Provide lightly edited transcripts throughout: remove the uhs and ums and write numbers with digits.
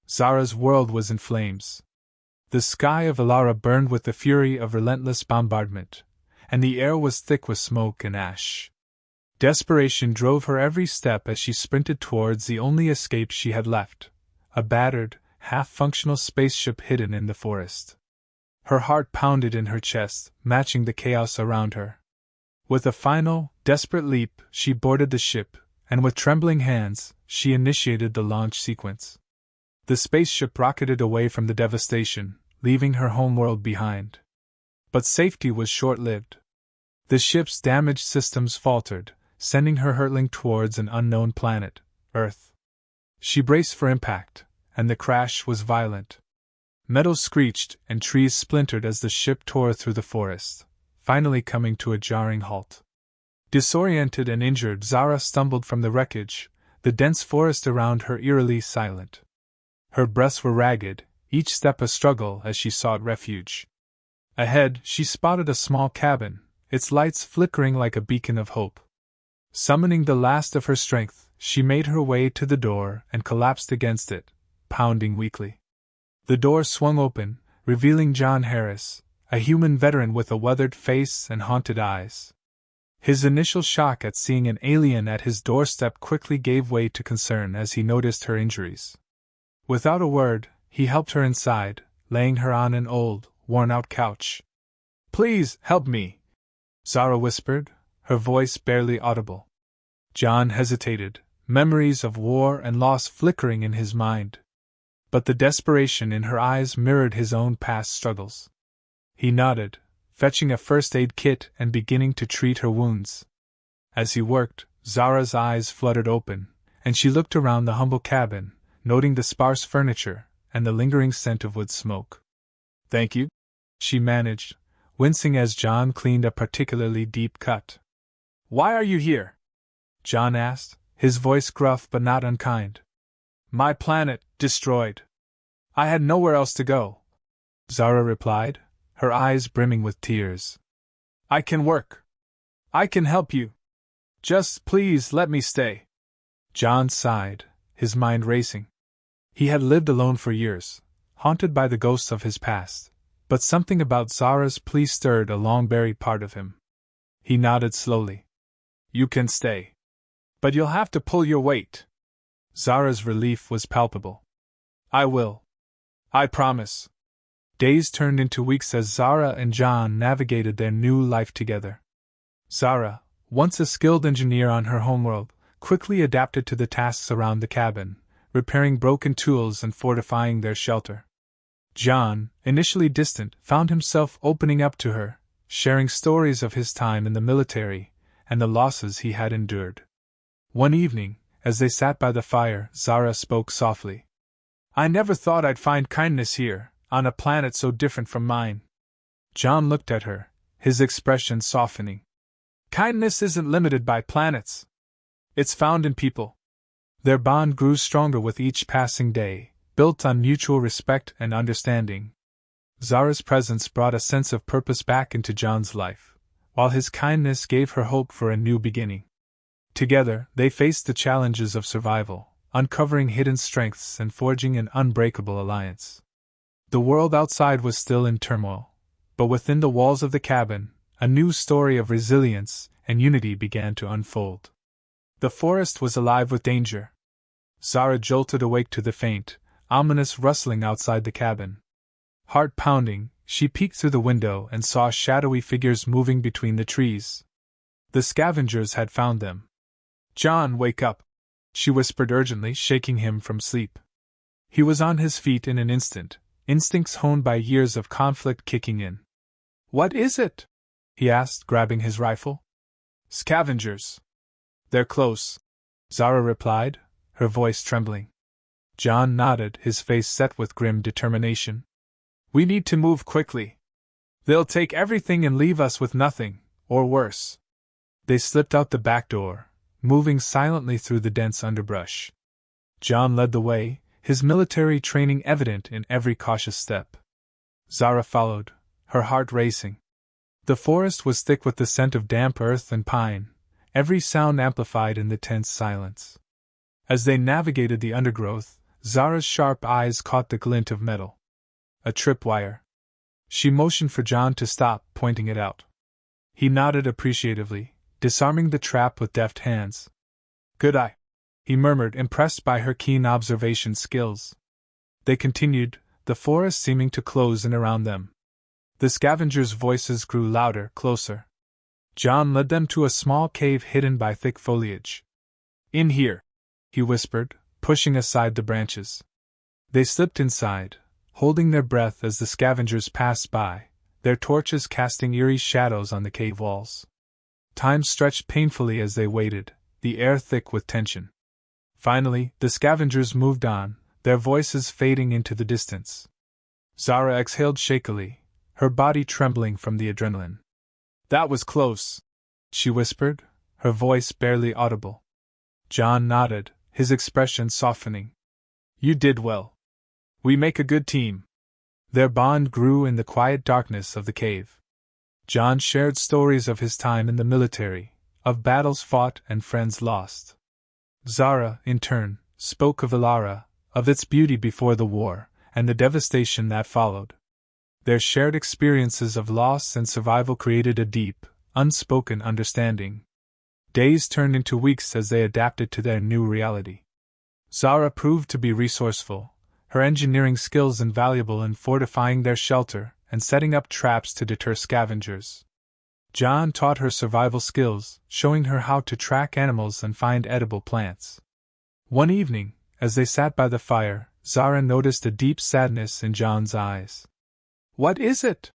Zara's world was in flames. The sky of Ilara burned with the fury of relentless bombardment, and the air was thick with smoke and ash. Desperation drove her every step as she sprinted towards the only escape she had left, a battered, half-functional spaceship hidden in the forest. Her heart pounded in her chest, matching the chaos around her. With a final, desperate leap, she boarded the ship, and with trembling hands, she initiated the launch sequence. The spaceship rocketed away from the devastation, leaving her homeworld behind. But safety was short-lived. The ship's damaged systems faltered, sending her hurtling towards an unknown planet, Earth. She braced for impact, and the crash was violent. Metal screeched and trees splintered as the ship tore through the forest, finally coming to a jarring halt. Disoriented and injured, Zara stumbled from the wreckage, the dense forest around her eerily silent. Her breaths were ragged, each step a struggle as she sought refuge. Ahead, she spotted a small cabin, its lights flickering like a beacon of hope. Summoning the last of her strength, she made her way to the door and collapsed against it, pounding weakly. The door swung open, revealing John Harris, a human veteran with a weathered face and haunted eyes. His initial shock at seeing an alien at his doorstep quickly gave way to concern as he noticed her injuries. Without a word, he helped her inside, laying her on an old, worn-out couch. "Please, help me," Zara whispered, her voice barely audible. John hesitated, memories of war and loss flickering in his mind. But the desperation in her eyes mirrored his own past struggles. He nodded, fetching a first-aid kit and beginning to treat her wounds. As he worked, Zara's eyes fluttered open, and she looked around the humble cabin, noting the sparse furniture and the lingering scent of wood smoke. "Thank you," she managed, wincing as John cleaned a particularly deep cut. "Why are you here?" John asked, his voice gruff but not unkind. "My planet, destroyed. I had nowhere else to go," Zara replied, her eyes brimming with tears. "I can work. I can help you. Just please let me stay." John sighed, his mind racing. He had lived alone for years, haunted by the ghosts of his past, but something about Zara's plea stirred a long-buried part of him. He nodded slowly. "You can stay. But you'll have to pull your weight." Zara's relief was palpable. "I will. I promise." Days turned into weeks as Zara and John navigated their new life together. Zara, once a skilled engineer on her homeworld, quickly adapted to the tasks around the cabin, repairing broken tools and fortifying their shelter. John, initially distant, found himself opening up to her, sharing stories of his time in the military and the losses he had endured. One evening, as they sat by the fire, Zara spoke softly. "I never thought I'd find kindness here, on a planet so different from mine." John looked at her, his expression softening. "Kindness isn't limited by planets. It's found in people." Their bond grew stronger with each passing day, built on mutual respect and understanding. Zara's presence brought a sense of purpose back into John's life, while his kindness gave her hope for a new beginning. Together, they faced the challenges of survival, uncovering hidden strengths and forging an unbreakable alliance. The world outside was still in turmoil, but within the walls of the cabin, a new story of resilience and unity began to unfold. The forest was alive with danger. Zara jolted awake to the faint, ominous rustling outside the cabin. Heart pounding, she peeked through the window and saw shadowy figures moving between the trees. The scavengers had found them. "John, wake up!" she whispered urgently, shaking him from sleep. He was on his feet in an instant, instincts honed by years of conflict kicking in. "What is it?" he asked, grabbing his rifle. "Scavengers. They're close," Zara replied, her voice trembling. John nodded, his face set with grim determination. "We need to move quickly. They'll take everything and leave us with nothing, or worse." They slipped out the back door, moving silently through the dense underbrush. John led the way, his military training evident in every cautious step. Zara followed, her heart racing. The forest was thick with the scent of damp earth and pine, every sound amplified in the tense silence. As they navigated the undergrowth, Zara's sharp eyes caught the glint of metal. A tripwire. She motioned for John to stop, pointing it out. He nodded appreciatively, disarming the trap with deft hands. Good eye, he murmured, impressed by her keen observation skills. They continued, the forest seeming to close in around them. The scavengers' voices grew louder, closer. John led them to a small cave hidden by thick foliage. In here, he whispered, pushing aside the branches. They slipped inside, holding their breath as the scavengers passed by, their torches casting eerie shadows on the cave walls. Time stretched painfully as they waited, the air thick with tension. Finally, the scavengers moved on, their voices fading into the distance. Zara exhaled shakily, her body trembling from the adrenaline. That was close, she whispered, her voice barely audible. John nodded, his expression softening. You did well. We make a good team. Their bond grew in the quiet darkness of the cave. John shared stories of his time in the military, of battles fought and friends lost. Zara, in turn, spoke of Alara, of its beauty before the war, and the devastation that followed. Their shared experiences of loss and survival created a deep, unspoken understanding. Days turned into weeks as they adapted to their new reality. Zara proved to be resourceful, her engineering skills invaluable in fortifying their shelter and setting up traps to deter scavengers. John taught her survival skills, showing her how to track animals and find edible plants. One evening, as they sat by the fire, Zara noticed a deep sadness in John's eyes. What is it?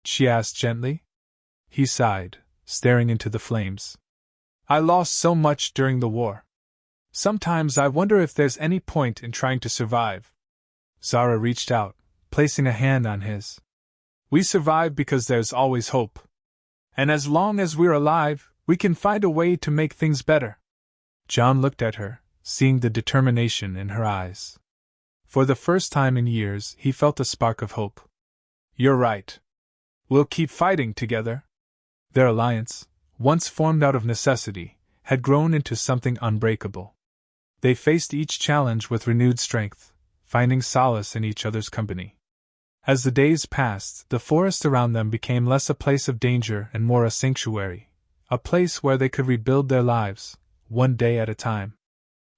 She asked gently. He sighed, staring into the flames. I lost so much during the war. Sometimes I wonder if there's any point in trying to survive. Zara reached out, placing a hand on his. We survive because there's always hope. And as long as we're alive, we can find a way to make things better. John looked at her, seeing the determination in her eyes. For the first time in years, he felt a spark of hope. You're right. We'll keep fighting together. Their alliance, once formed out of necessity, had grown into something unbreakable. They faced each challenge with renewed strength, finding solace in each other's company. As the days passed, the forest around them became less a place of danger and more a sanctuary, a place where they could rebuild their lives, one day at a time.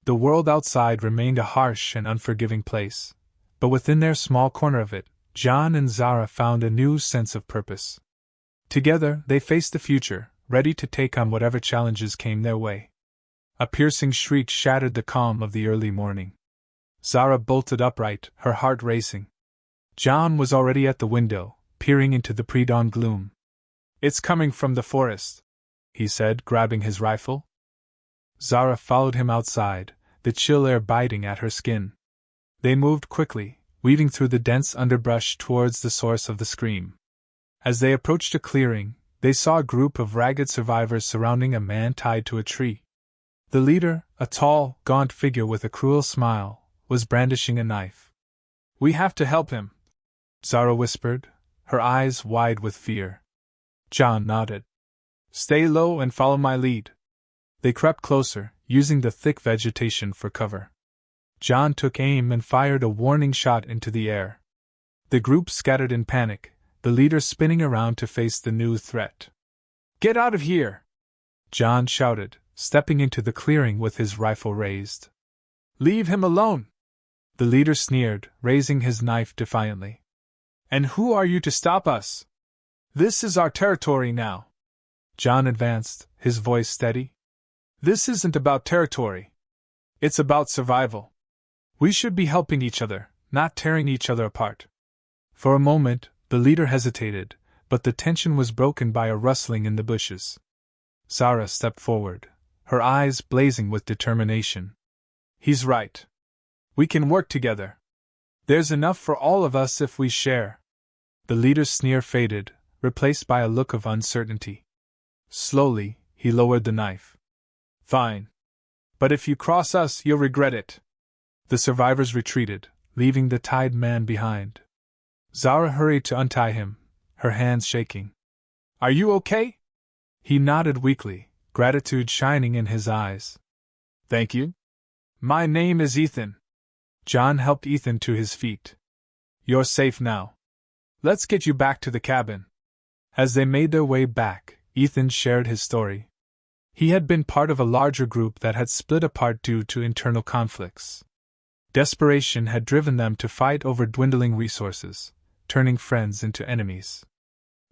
The world outside remained a harsh and unforgiving place, but within their small corner of it, John and Zara found a new sense of purpose. Together, they faced the future, ready to take on whatever challenges came their way. A piercing shriek shattered the calm of the early morning. Zara bolted upright, her heart racing. John was already at the window, peering into the pre-dawn gloom. It's coming from the forest, he said, grabbing his rifle. Zara followed him outside, the chill air biting at her skin. They moved quickly, weaving through the dense underbrush towards the source of the scream. As they approached a clearing, they saw a group of ragged survivors surrounding a man tied to a tree. The leader, a tall, gaunt figure with a cruel smile, was brandishing a knife. We have to help him, Zara whispered, her eyes wide with fear. John nodded. Stay low and follow my lead. They crept closer, using the thick vegetation for cover. John took aim and fired a warning shot into the air. The group scattered in panic, the leader spinning around to face the new threat. Get out of here! John shouted, stepping into the clearing with his rifle raised. Leave him alone! The leader sneered, raising his knife defiantly. And who are you to stop us? This is our territory now. John advanced, his voice steady. This isn't about territory. It's about survival. We should be helping each other, not tearing each other apart. For a moment, the leader hesitated, but the tension was broken by a rustling in the bushes. Zara stepped forward, her eyes blazing with determination. He's right. We can work together. There's enough for all of us if we share. The leader's sneer faded, replaced by a look of uncertainty. Slowly, he lowered the knife. Fine. But if you cross us, you'll regret it. The survivors retreated, leaving the tied man behind. Zara hurried to untie him, her hands shaking. Are you okay? He nodded weakly, gratitude shining in his eyes. Thank you. My name is Ethan. John helped Ethan to his feet. You're safe now. Let's get you back to the cabin. As they made their way back, Ethan shared his story. He had been part of a larger group that had split apart due to internal conflicts. Desperation had driven them to fight over dwindling resources, turning friends into enemies.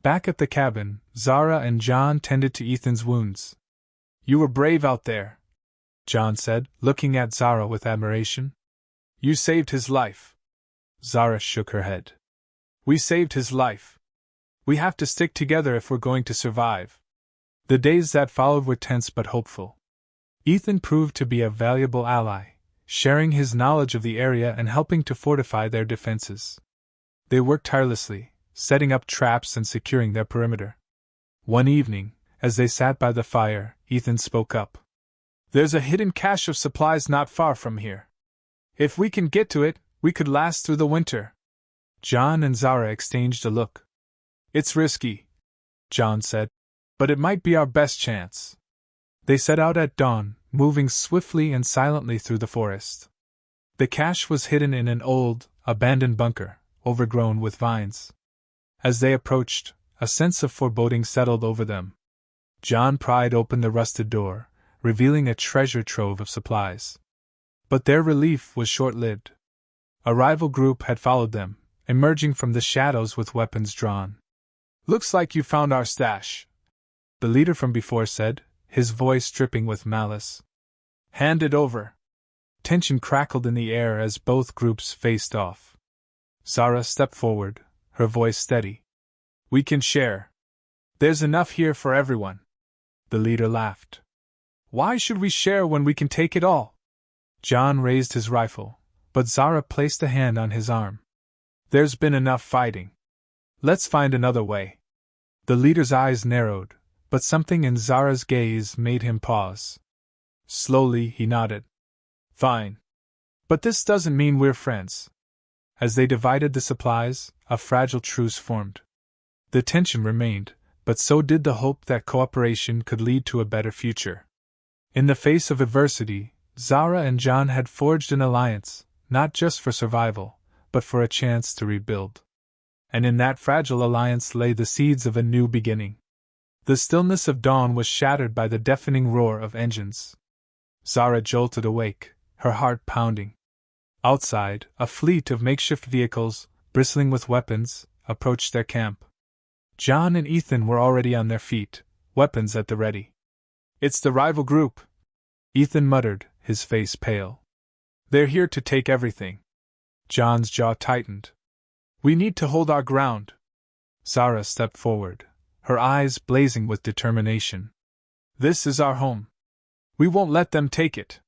Back at the cabin, Zara and John tended to Ethan's wounds. You were brave out there, John said, looking at Zara with admiration. You saved his life. Zara shook her head. We saved his life. We have to stick together if we're going to survive. The days that followed were tense but hopeful. Ethan proved to be a valuable ally, sharing his knowledge of the area and helping to fortify their defenses. They worked tirelessly, setting up traps and securing their perimeter. One evening, as they sat by the fire, Ethan spoke up. There's a hidden cache of supplies not far from here. If we can get to it, we could last through the winter. John and Zara exchanged a look. It's risky, John said, but it might be our best chance. They set out at dawn, moving swiftly and silently through the forest. The cache was hidden in an old, abandoned bunker, overgrown with vines. As they approached, a sense of foreboding settled over them. John pried open the rusted door, revealing a treasure trove of supplies. But their relief was short-lived. A rival group had followed them, emerging from the shadows with weapons drawn. Looks like you found our stash, the leader from before said, his voice dripping with malice. Hand it over. Tension crackled in the air as both groups faced off. Zara stepped forward, her voice steady. We can share. There's enough here for everyone. The leader laughed. Why should we share when we can take it all? John raised his rifle, but Zara placed a hand on his arm. There's been enough fighting. Let's find another way. The leader's eyes narrowed, but something in Zara's gaze made him pause. Slowly he nodded. Fine. But this doesn't mean we're friends. As they divided the supplies, a fragile truce formed. The tension remained, but so did the hope that cooperation could lead to a better future. In the face of adversity, Zara and John had forged an alliance, not just for survival, but for a chance to rebuild. And in that fragile alliance lay the seeds of a new beginning. The stillness of dawn was shattered by the deafening roar of engines. Zara jolted awake, her heart pounding. Outside, a fleet of makeshift vehicles, bristling with weapons, approached their camp. John and Ethan were already on their feet, weapons at the ready. It's the rival group, Ethan muttered, his face pale. They're here to take everything. John's jaw tightened. We need to hold our ground. Zara stepped forward, her eyes blazing with determination. This is our home. We won't let them take it.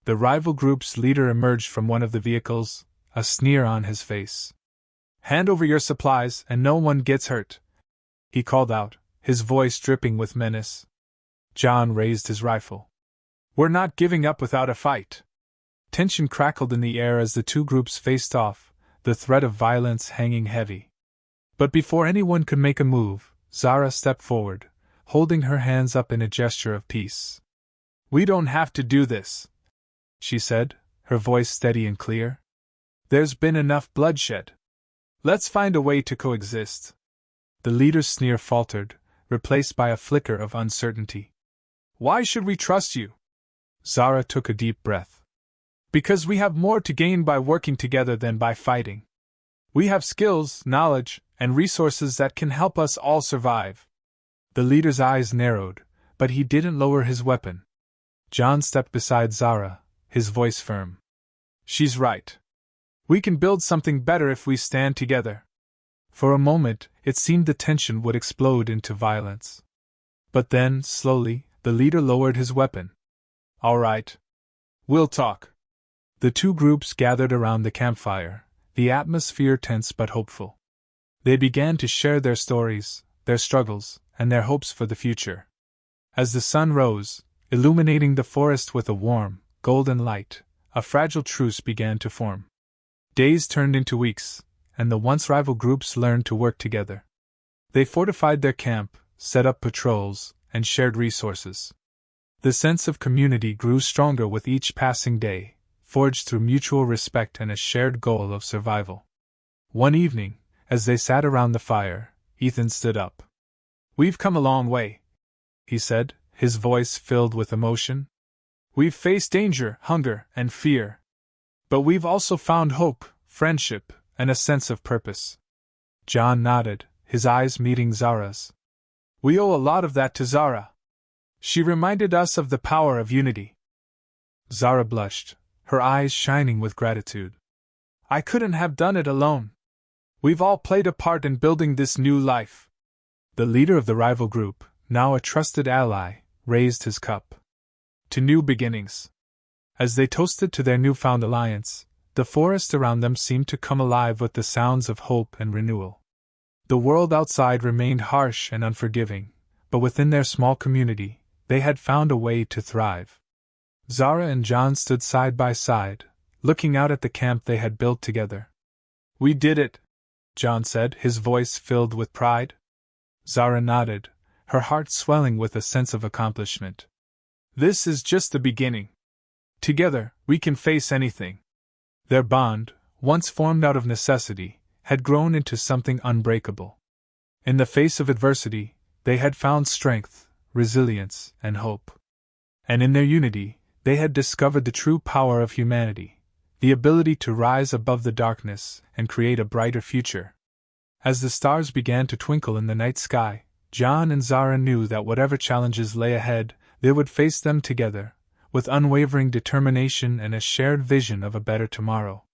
The rival group's leader emerged from one of the vehicles, a sneer on his face. Hand over your supplies and no one gets hurt, he called out, his voice dripping with menace. John raised his rifle. We're not giving up without a fight. Tension crackled in the air as the two groups faced off, the threat of violence hanging heavy. But before anyone could make a move, Zara stepped forward, holding her hands up in a gesture of peace. We don't have to do this, she said, her voice steady and clear. There's been enough bloodshed. Let's find a way to coexist. The leader's sneer faltered, replaced by a flicker of uncertainty. Why should we trust you? Zara took a deep breath. Because we have more to gain by working together than by fighting. We have skills, knowledge, and resources that can help us all survive. The leader's eyes narrowed, but he didn't lower his weapon. John stepped beside Zara, his voice firm. She's right. We can build something better if we stand together. For a moment, it seemed the tension would explode into violence. But then, slowly, the leader lowered his weapon. All right. We'll talk. The two groups gathered around the campfire, the atmosphere tense but hopeful. They began to share their stories, their struggles, and their hopes for the future. As the sun rose, illuminating the forest with a warm, golden light, a fragile truce began to form. Days turned into weeks, and the once rival groups learned to work together. They fortified their camp, set up patrols, and shared resources. The sense of community grew stronger with each passing day, forged through mutual respect and a shared goal of survival. One evening, as they sat around the fire, Ethan stood up. "We've come a long way," he said, his voice filled with emotion. "We've faced danger, hunger, and fear. But we've also found hope, friendship, and a sense of purpose." John nodded, his eyes meeting Zara's. "We owe a lot of that to Zara. She reminded us of the power of unity." Zara blushed, her eyes shining with gratitude. "I couldn't have done it alone. We've all played a part in building this new life." The leader of the rival group, now a trusted ally, raised his cup. "To new beginnings." As they toasted to their newfound alliance, the forest around them seemed to come alive with the sounds of hope and renewal. The world outside remained harsh and unforgiving, but within their small community, they had found a way to thrive. Zara and John stood side by side, looking out at the camp they had built together. "We did it," John said, his voice filled with pride. Zara nodded, her heart swelling with a sense of accomplishment. "This is just the beginning. Together, we can face anything." Their bond, once formed out of necessity, had grown into something unbreakable. In the face of adversity, they had found strength, resilience, and hope. And in their unity, they had discovered the true power of humanity, the ability to rise above the darkness and create a brighter future. As the stars began to twinkle in the night sky, John and Zara knew that whatever challenges lay ahead, they would face them together, with unwavering determination and a shared vision of a better tomorrow.